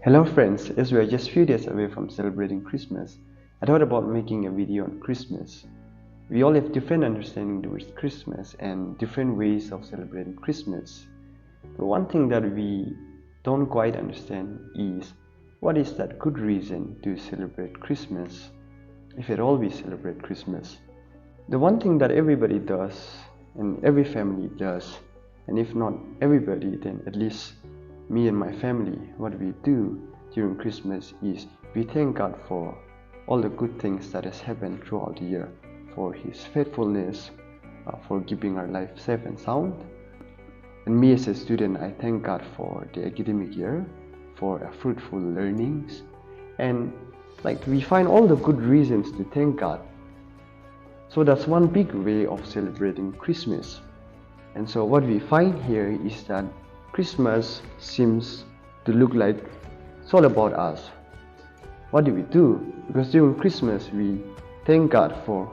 Hello friends, as we are just few days away from celebrating Christmas, I thought about making a video on Christmas. We all have different understanding towards Christmas and different ways of celebrating Christmas. But one thing that we don't quite understand is what is that good reason to celebrate Christmas, if at all we celebrate Christmas. The one thing that everybody does and every family does, and if not everybody, then at least me and my family, what we do during Christmas is we thank God for all the good things that has happened throughout the year, for His faithfulness, for keeping our life safe and sound. And me as a student, I thank God for the academic year, for fruitful learnings, and we find all the good reasons to thank God. So that's one big way of celebrating Christmas. And so what we find here is that Christmas seems to look like it's all about us. What do we do? Because during Christmas we thank God for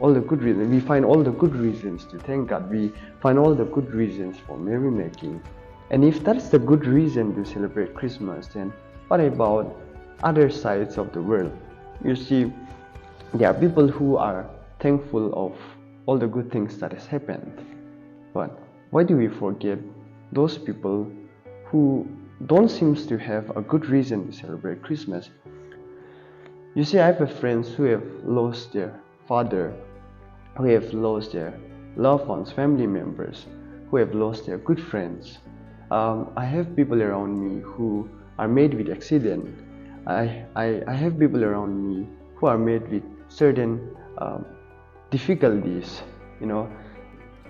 all the good reasons. We find all the good reasons to thank God. We find all the good reasons for merrymaking. And if that's the good reason to celebrate Christmas, then what about other sides of the world? You see, there are people who are thankful of all the good things that has happened. But why do we forget those people who don't seem to have a good reason to celebrate Christmas? You see, I have friends who have lost their father, who have lost their loved ones, family members, who have lost their good friends. I have people around me who are made with accident. I have people around me who are made with certain difficulties.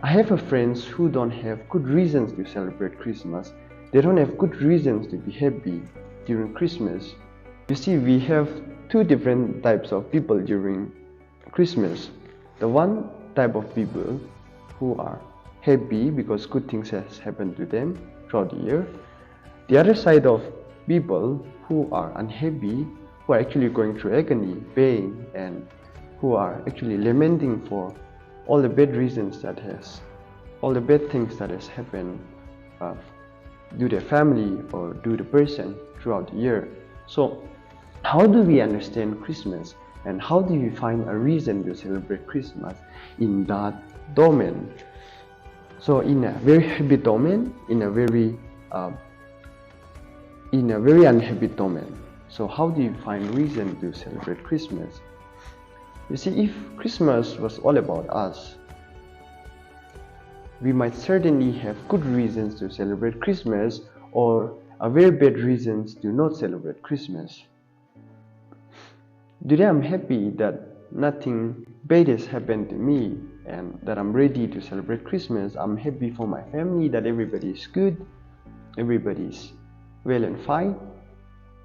I have friends who don't have good reasons to celebrate Christmas. They don't have good reasons to be happy during Christmas. You see, we have two different types of people during Christmas. The one type of people who are happy because good things has happened to them throughout the year. The other side of people who are unhappy, who are actually going through agony, pain, and who are actually lamenting for all the bad things that has happened to their family or to the person throughout the year. So how do we understand Christmas, and how do we find a reason to celebrate Christmas in that domain? So in a very happy domain, in a very unhappy domain. So how do you find reason to celebrate Christmas? You see, if Christmas was all about us, we might certainly have good reasons to celebrate Christmas or very bad reasons to not celebrate Christmas. Today I'm happy that nothing bad has happened to me and that I'm ready to celebrate Christmas. I'm happy for my family, that everybody is good, everybody is well and fine.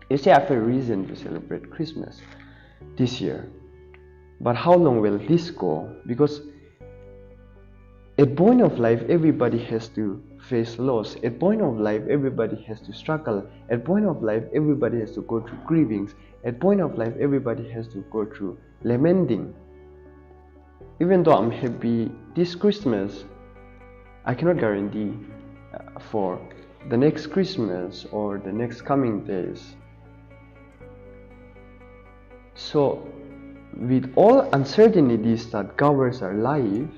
You see, I have a reason to celebrate Christmas this year. But how long will this go? Because at point of life, everybody has to face loss. At point of life, everybody has to struggle. At point of life, everybody has to go through grievings. At point of life, everybody has to go through lamenting. Even though I'm happy this Christmas, I cannot guarantee for the next Christmas or the next coming days. So with all uncertainties that covers our life,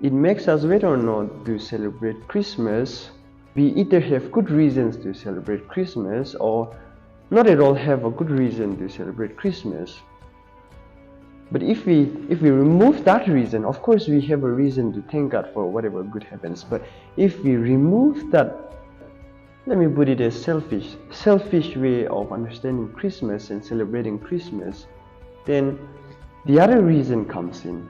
it makes us whether or not to celebrate Christmas. We either have good reasons to celebrate Christmas or not at all have a good reason to celebrate Christmas. But if we remove that reason, of course we have a reason to thank God for whatever good happens. But if we remove that, let me put it as selfish way of understanding Christmas and celebrating Christmas, then the other reason comes in.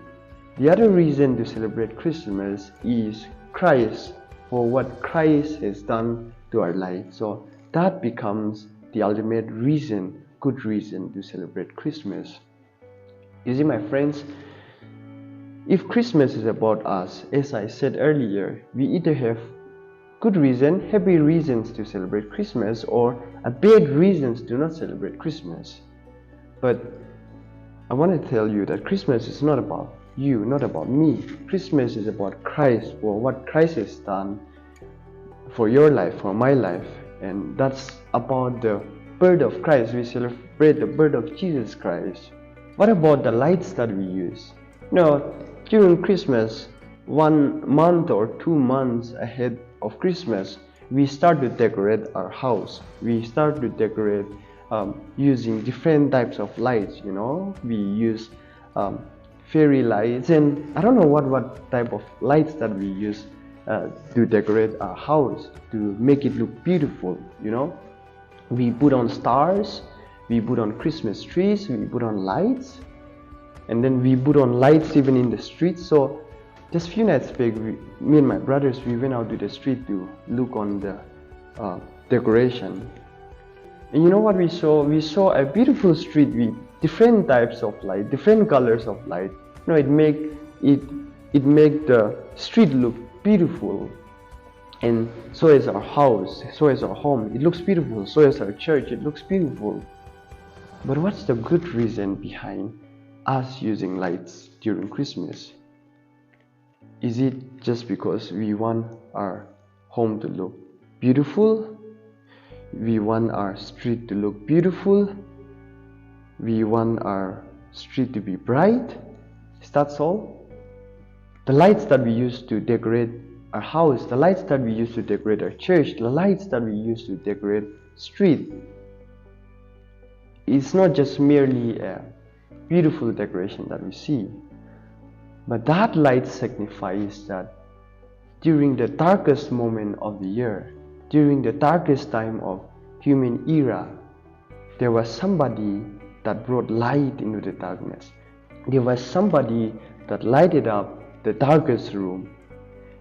The other reason to celebrate Christmas is Christ, for what Christ has done to our life. So that becomes the ultimate reason, good reason to celebrate Christmas. You see, my friends, if Christmas is about us, as I said earlier, we either have good reason, happy reasons to celebrate Christmas, or bad reasons to not celebrate Christmas. But I want to tell you that Christmas is not about you, not about me. Christmas is about Christ, for what Christ has done for your life, for my life. and that's about the birth of Christ. We celebrate the birth of Jesus Christ. What about the lights that we use? During Christmas, 1 month or 2 months ahead of Christmas, we start to decorate our house. We start to decorate using different types of lights. We use fairy lights, and I don't know what type of lights that we use to decorate our house to make it look beautiful. We put on stars, we put on Christmas trees, we put on lights, and then we put on lights even in the streets. So just few nights back, me and my brothers, we went out to the street to look on the decoration. And you know what we saw? We saw a beautiful street with different types of light, different colors of light. It make the street look beautiful. And so is our house, so is our home. It looks beautiful. So is our church. It looks beautiful. But what's the good reason behind us using lights during Christmas? Is it just because we want our home to look beautiful? We want our street to look beautiful? We want our street to be bright? Is that all? The lights that we use to decorate our house, the lights that we use to decorate our church, the lights that we use to decorate street, it's not just merely a beautiful decoration that we see, but that light signifies that during the darkest moment of the year, during the darkest time of human era, there was somebody that brought light into the darkness. There was somebody that lighted up the darkest room.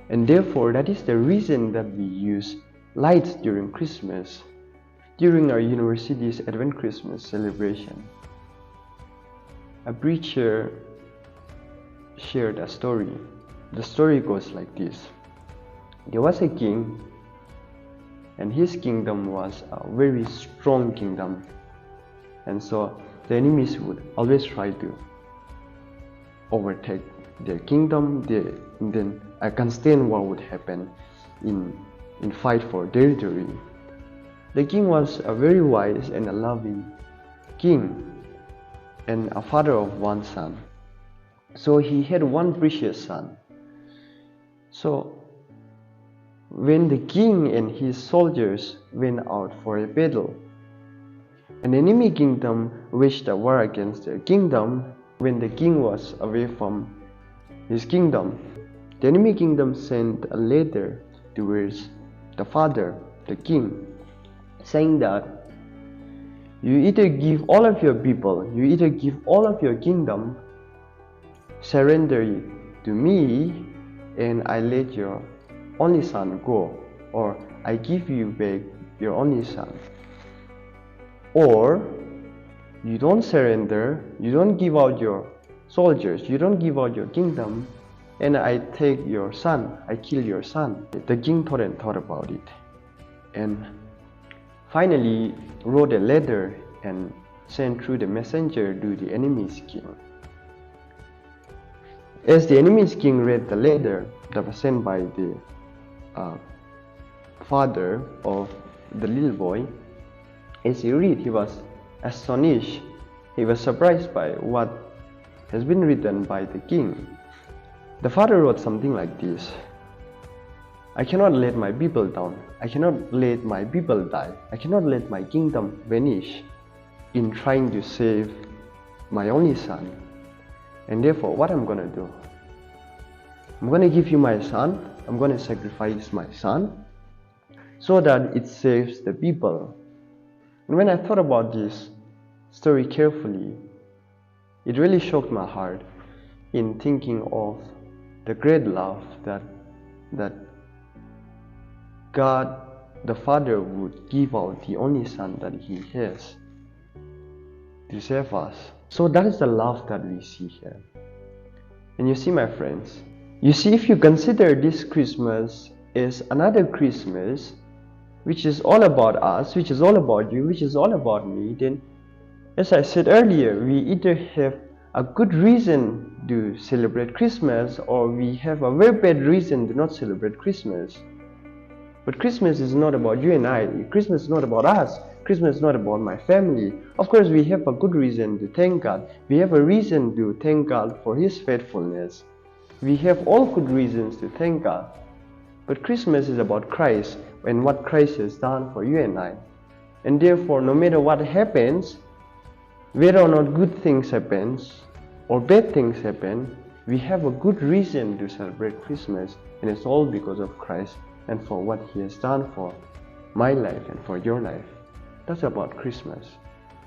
And therefore, that is the reason that we use lights during Christmas, during our university's Advent Christmas celebration. A preacher shared a story. The story goes like this. There was a king, and his kingdom was a very strong kingdom. And so the enemies would always try to overtake their kingdom. Then a constant war would happen in fight for territory. The king was a very wise and a loving king, and a father of one son. So he had one precious son. So when the king and his soldiers went out for a battle, an enemy kingdom waged a war against their kingdom. When the king was away from his kingdom, the enemy kingdom sent a letter towards the father, the king, saying that you either give all of your people, you either give all of your kingdom, surrender it to me, and I let your only son go, or I give you back your only son. Or you don't surrender, you don't give out your soldiers, you don't give out your kingdom, and I take your son, I kill your son. The king thought and thought about it, and finally wrote a letter and sent through the messenger to the enemy's king. As the enemy's king read the letter that was sent by the father of the little boy, as he read, he was astonished. He was surprised by what has been written by the king. The father wrote something like this: I cannot let my people down. I cannot let my people die. I cannot let my kingdom vanish in trying to save my only son. And therefore, what I'm going to do? I'm going to give you my son. I'm going to sacrifice my son so that it saves the people. And when I thought about this story carefully, it really shocked my heart in thinking of the great love that God the Father would give out the only Son that He has to save us. So that is the love that we see here. And you see, my friends, if you consider this Christmas as another Christmas, which is all about us, which is all about you, which is all about me, then as I said earlier, we either have a good reason to celebrate Christmas, or we have a very bad reason to not celebrate Christmas. But Christmas is not about you and I. Christmas is not about us. Christmas is not about my family. Of course, we have a good reason to thank God. We have a reason to thank God for His faithfulness. We have all good reasons to thank God. But Christmas is about Christ and what Christ has done for you and I. And therefore, no matter what happens, whether or not good things happen or bad things happen, we have a good reason to celebrate Christmas, and it's all because of Christ and for what He has done for my life and for your life. That's about Christmas.